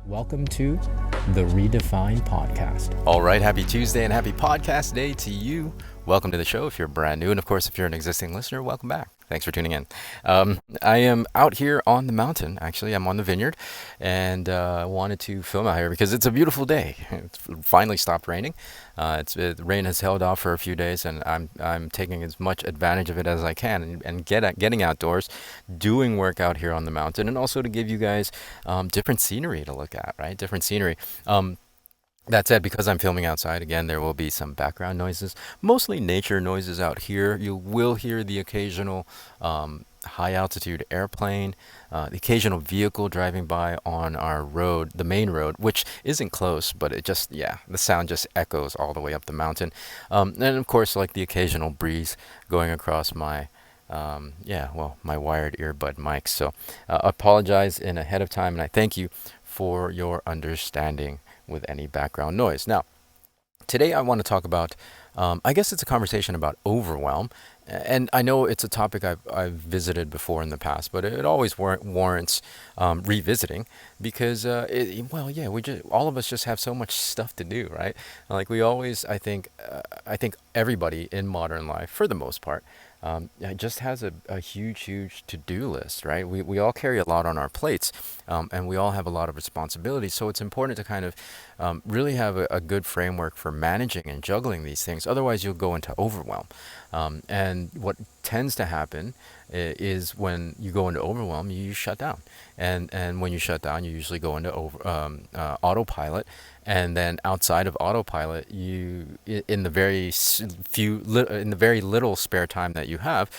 Welcome to the Redefine Podcast. All right, happy Tuesday and happy podcast day to you. Welcome to the show if you're brand new. And of course, if you're an existing listener, welcome back. Thanks for tuning in. I am out here on the mountain. Actually, I'm on the vineyard and wanted to film out here because it's a beautiful day. It's finally stopped raining. The rain has held off for a few days, and I'm taking as much advantage of it as I can and getting outdoors, doing work out here on the mountain, and also to give you guys different scenery to look at, right? Different scenery. That said, because I'm filming outside, again, there will be some background noises, mostly nature noises out here. You will hear the occasional high altitude airplane, the occasional vehicle driving by on our road, the main road, which isn't close, but the sound just echoes all the way up the mountain. And of course, like the occasional breeze going across my my wired earbud mics. So apologize in ahead of time, and I thank you for your understanding with any background noise. Now, today I want to talk about, I guess it's a conversation about overwhelm. And I know it's a topic I've visited before in the past, but it always warrants revisiting because, all of us just have so much stuff to do, right? Like we always, I think everybody in modern life, for the most part, just has a huge to-do list, right? We all carry a lot on our plates, and we all have a lot of responsibilities. So it's important to kind of really have a good framework for managing and juggling these things. Otherwise, you'll go into overwhelm. And what tends to happen is when you go into overwhelm, you shut down. And when you shut down, you usually go into autopilot. And then outside of autopilot, in the very little spare time that you have,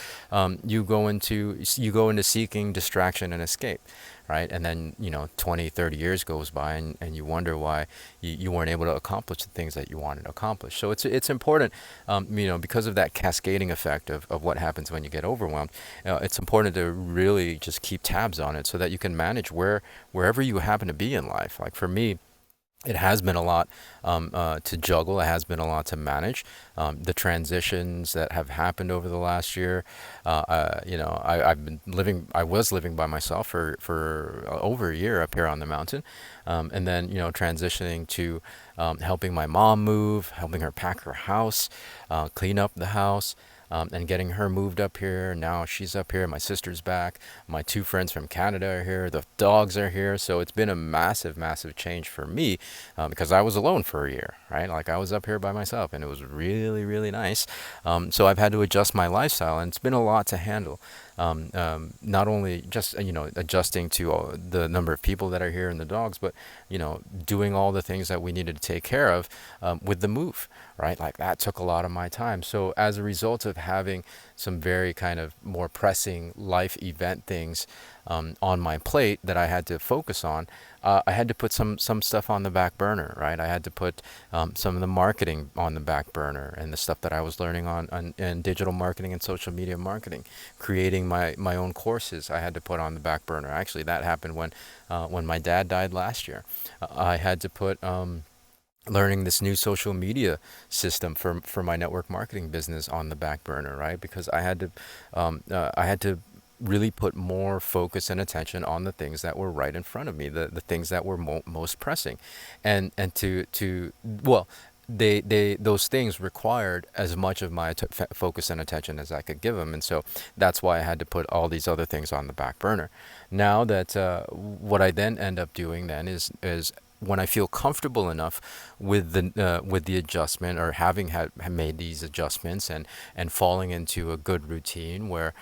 you go into seeking distraction and escape, right? And then 20, 30 years goes by, and you wonder why you weren't able to accomplish the things that you wanted to accomplish. So it's important, because of that cascading effect of what happens when you get overwhelmed. It's important to really just keep tabs on it so that you can manage wherever you happen to be in life. Like for me, it has been a lot to juggle. It has been a lot to manage. The transitions that have happened over the last year. I was living by myself for over a year up here on the mountain, and then transitioning to helping my mom move, helping her pack her house, clean up the house. And getting her moved up here. Now she's up here. My sister's back. My two friends from Canada are here. The dogs are here. So it's been a massive change for me because I was alone for a year, right? Like I was up here by myself, and it was really nice. So I've had to adjust my lifestyle, and it's been a lot to handle. Not only just adjusting to the number of people that are here and the dogs, but doing all the things that we needed to take care of with the move, right? Like that took a lot of my time. So as a result of having some very kind of more pressing life event things on my plate that I had to focus on, I had to put some stuff on the back burner, right? I had to put some of the marketing on the back burner, and the stuff that I was learning in digital marketing and social media marketing, creating my own courses, I had to put on the back burner. Actually, that happened when my dad died last year. I had to put learning this new social media system for my network marketing business on the back burner, right? Because I had to really put more focus and attention on the things that were right in front of me, the things that were most pressing, and those things required as much of my focus and attention as I could give them, and so that's why I had to put all these other things on the back burner. Now that what I then end up doing then is when I feel comfortable enough with the adjustment, or having made these adjustments and falling into a good routine where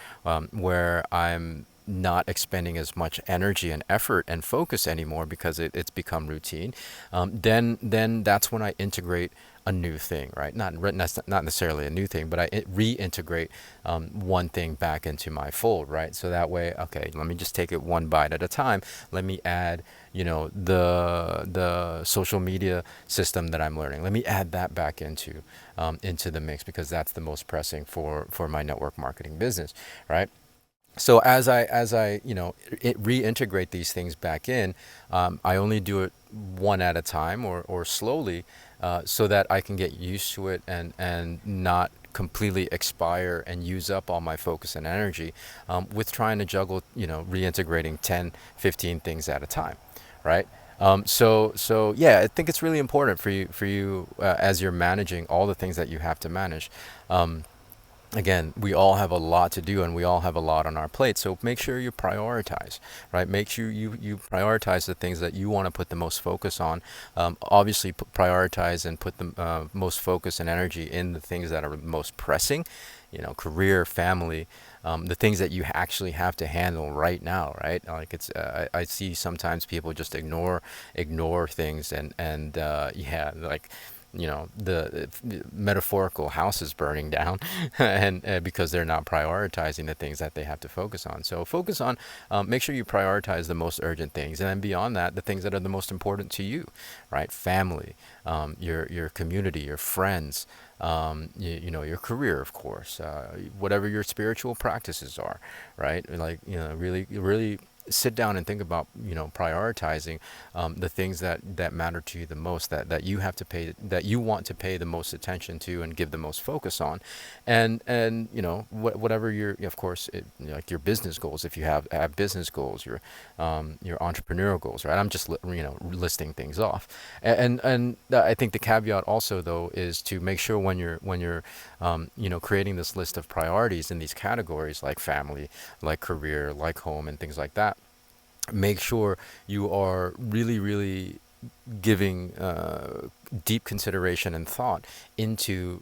I'm not expending as much energy and effort and focus anymore because it's become routine, then that's when I integrate a new thing, right? Not necessarily a new thing, but I reintegrate one thing back into my fold, right? So that way, okay, let me just take it one bite at a time. Let me add, the social media system that I'm learning. Let me add that back into the mix because that's the most pressing for my network marketing business, right? So as I reintegrate these things back in, I only do it one at a time or slowly, so that I can get used to it and not completely expire and use up all my focus and energy with trying to juggle, reintegrating 10, 15 things at a time, right? So yeah, I think it's really important for you as you're managing all the things that you have to manage. Um, Again, we all have a lot to do and we all have a lot on our plate. So make sure you prioritize, right? Make sure you prioritize the things that you want to put the most focus on. Obviously, prioritize and put the most focus and energy in the things that are most pressing, career, family, the things that you actually have to handle right now, right? Like I see sometimes people just ignore things and yeah, like the metaphorical house is burning down and because they're not prioritizing the things that they have to focus on. So focus on, make sure you prioritize the most urgent things, and then beyond that, the things that are the most important to you, right? Family, your community, your friends, your career, of course, whatever your spiritual practices are, right? Like, really sit down and think about, prioritizing the things that matter to you the most, that you have to pay, that you want to pay the most attention to and give the most focus on, and whatever your, of course, like your business goals, if you have business goals, your entrepreneurial goals, right? I'm just listing things off, and I think the caveat also though is to make sure when you're creating this list of priorities in these categories like family, like career, like home, and things like that, make sure you are really, really giving deep consideration and thought into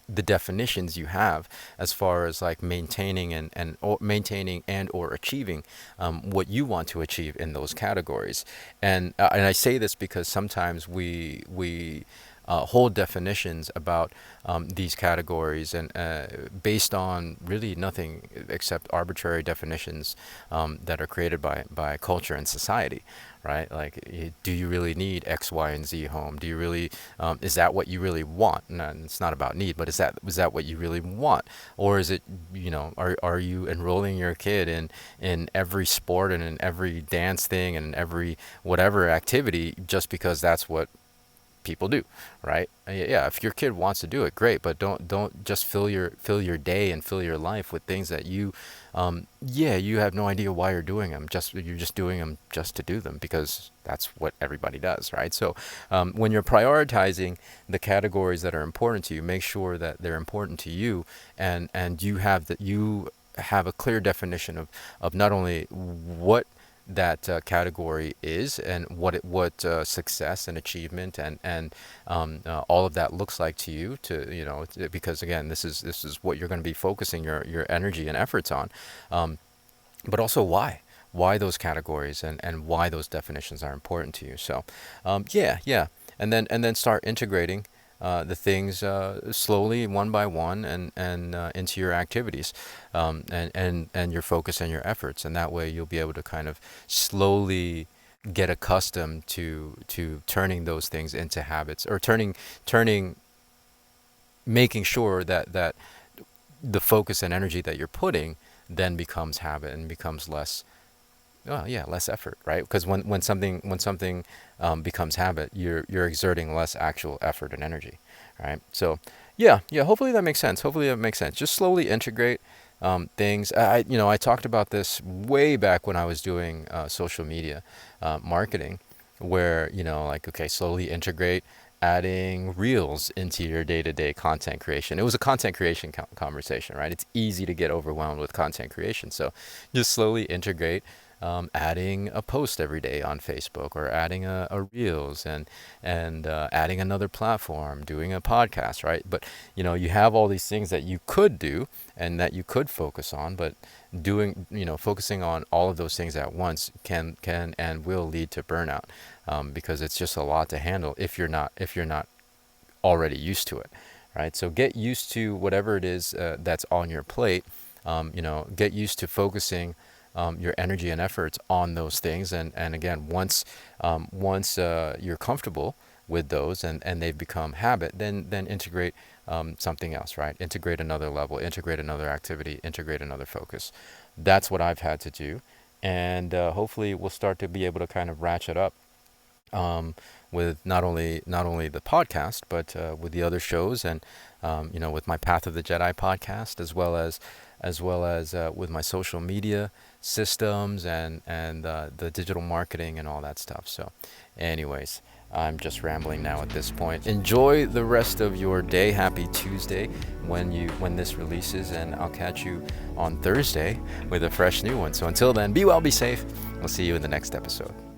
the definitions you have as far as like maintaining and or achieving what you want to achieve in those categories. And I say this because sometimes we hold definitions about these categories and based on really nothing except arbitrary definitions that are created by culture and society, right? Like, do you really need X, Y, and Z home? Do you really, is that what you really want? No, it's not about need, but is that what you really want? Or is it, are you enrolling your kid in every sport and in every dance thing and in every whatever activity just because that's what people do, right? Yeah, if your kid wants to do it, great, but don't just fill your day and fill your life with things that yeah, you have no idea why you're doing them. You're just doing them just to do them because that's what everybody does, right? So when you're prioritizing the categories that are important to you, make sure that they're important to you, and you have a clear definition of not only what that category is and what success and achievement and all of that looks like to you, because again, this is what you're going to be focusing your energy and efforts on, but also why those categories and why those definitions are important to you. So yeah, and then start integrating the things slowly, one by one, and into your activities, and your focus and your efforts, and that way you'll be able to kind of slowly get accustomed to turning those things into habits, or turning making sure that the focus and energy that you're putting then becomes habit and becomes less, oh yeah, less effort, right? Because when something becomes habit, you're exerting less actual effort and energy, right? So yeah, hopefully that makes sense. Hopefully that makes sense. Just slowly integrate things. I talked about this way back when I was doing social media marketing, where like, okay, slowly integrate adding reels into your day-to-day content creation. It was a content creation conversation, right? It's easy to get overwhelmed with content creation, so just slowly integrate adding a post every day on Facebook, or adding a reels, and adding another platform, doing a podcast, right? But you have all these things that you could do and that you could focus on, but focusing on all of those things at once can and will lead to burnout, because it's just a lot to handle if you're not already used to it, right? So get used to whatever it is that's on your plate. Get used to focusing your energy and efforts on those things, and again, once you're comfortable with those and they've become habit, then integrate something else, right? Integrate another level, integrate another activity, integrate another focus. That's what I've had to do, and hopefully we'll start to be able to kind of ratchet up with not only the podcast, but with the other shows, and with my Path of the Jedi podcast, as well as as well as with my social media systems and the digital marketing and all that stuff. So, anyways, I'm just rambling now at this point. Enjoy the rest of your day. Happy Tuesday when this releases, and I'll catch you on Thursday with a fresh new one. So until then, be well, be safe. We'll see you in the next episode.